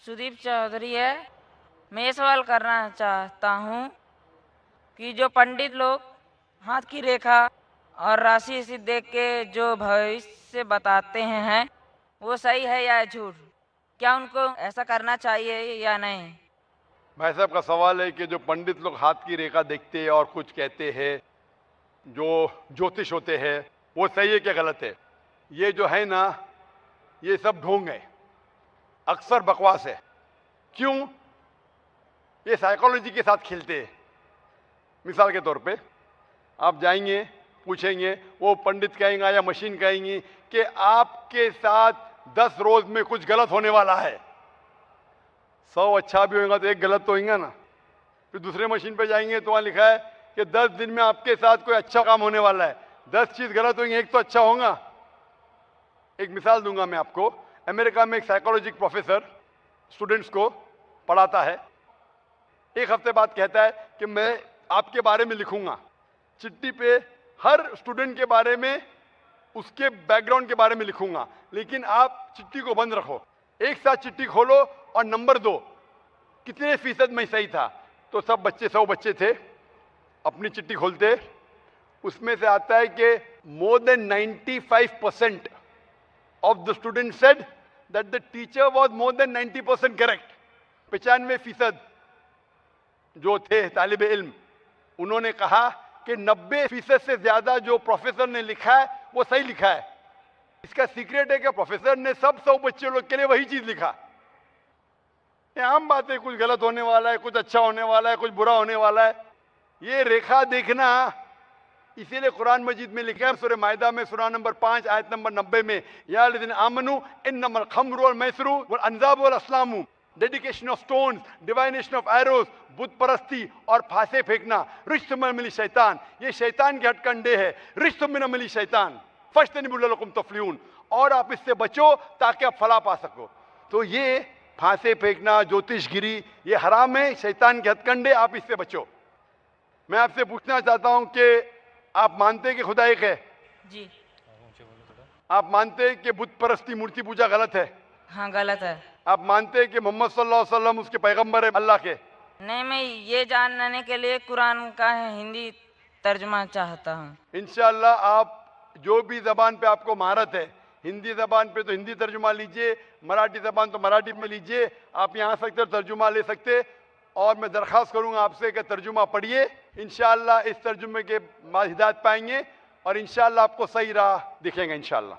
सुदीप चौधरी है। मैं ये सवाल करना चाहता हूँ कि जो पंडित लोग हाथ की रेखा और राशि इसी देख के जो भविष्य बताते हैं वो सही है या झूठ? क्या उनको ऐसा करना चाहिए या नहीं? भाई साहब का सवाल है कि जो पंडित लोग हाथ की रेखा देखते हैं और कुछ कहते हैं, जो ज्योतिष होते हैं, वो सही है क्या गलत है? ये जो है ना, ये सब ढोंग है, अक्सर बकवास है। क्यों? ये साइकोलॉजी के साथ खेलते हैं। मिसाल के तौर पे आप जाएंगे, पूछेंगे, वो पंडित कहेंगे या मशीन कहेंगी कि आपके साथ 10 रोज में कुछ गलत होने वाला है। 100 अच्छा भी होगा तो एक गलत तो होगा ना। फिर दूसरे मशीन पे जाएंगे तो वहां लिखा है कि 10 दिन में आपके साथ कोई अच्छा काम होने वाला है। 10 चीज गलत होंगी, एक तो अच्छा होगा। एक मिसाल दूंगा मैं आपको। अमेरिका में एक साइकोलॉजी प्रोफेसर स्टूडेंट्स को पढ़ाता है। एक हफ्ते बाद कहता है कि मैं आपके बारे में लिखूंगा चिट्ठी पे, हर स्टूडेंट के बारे में, उसके बैकग्राउंड के बारे में लिखूंगा, लेकिन आप चिट्ठी को बंद रखो। एक साथ चिट्ठी खोलो और नंबर दो, कितने फीसद में सही था। तो सब बच्चे, 100 बच्चे थे, अपनी चिट्ठी खोलते, उसमें से आता है कि more than 95% of the student said that the teacher was more than 90% correct. 95% जो थे तालिब इल्म, उन्होंने कहा कि 90% से ज्यादा जो प्रोफेसर ने लिखा है वो सही लिखा है। इसका सीक्रेट है कि प्रोफेसर ने सब 100 बच्चे लोग के लिए वही चीज लिखा। ये आम बात है, कुछ गलत होने वाला है, कुछ अच्छा होने वाला है, कुछ बुरा होने वाला है। ये रेखा देखना, इसीलिए कुरान मजीद में लिखा है सूरह माइदा में सूरह नंबर 5 आयत नंबर 90 में, या लज़ीना आमनू इन्नमल खम्रु वल मैसरू वल अंजाबु वल अस्लामु, dedication of stones, divination of arrows, बुत परस्ती और फांसे फेंकना रिश्त में मिली शैतान, ये शैतान के हथकंडे है। रिश्त में मिली शैतान फज्तनिबू लअल्लकुम तफ्लिहून, और आप इससे बचो ताकि आप फलाह पा सको। तो ये फांसे फेंकना, ज्योतिषगिरी, ये हराम है, शैतान के हथकंडे, आप इससे बचो। मैं आपसे पूछना चाहता हूं कि आप मानते हैं कि खुदा एक है? जी। आप मानते हैं कि बुत परस्ती, मूर्ति पूजा गलत है? हाँ, गलत है। आप मानते हैं कि मोहम्मद सल्लल्लाहु अलैहि वसल्लम उसके पैगंबर है, अल्लाह के? नहीं, मैं ये जानने के लिए कुरान का हिंदी तर्जुमा चाहता हूँ। इंशाअल्लाह आप जो भी जबान पे आपको महारत है, हिंदी जबान पे तो हिंदी तर्जुमा लीजिए, मराठी जबान तो मराठी में लीजिए, आप यहाँ सकते तर्जुमा ले सकते। और मैं दरख्वास्त करूंगा आपसे कि तर्जुमा पढ़िए, इंशाअल्लाह इस तर्जुमे के बाद हिदायत पाएंगे और इंशाअल्लाह आपको सही राह दिखेंगे इंशाअल्लाह।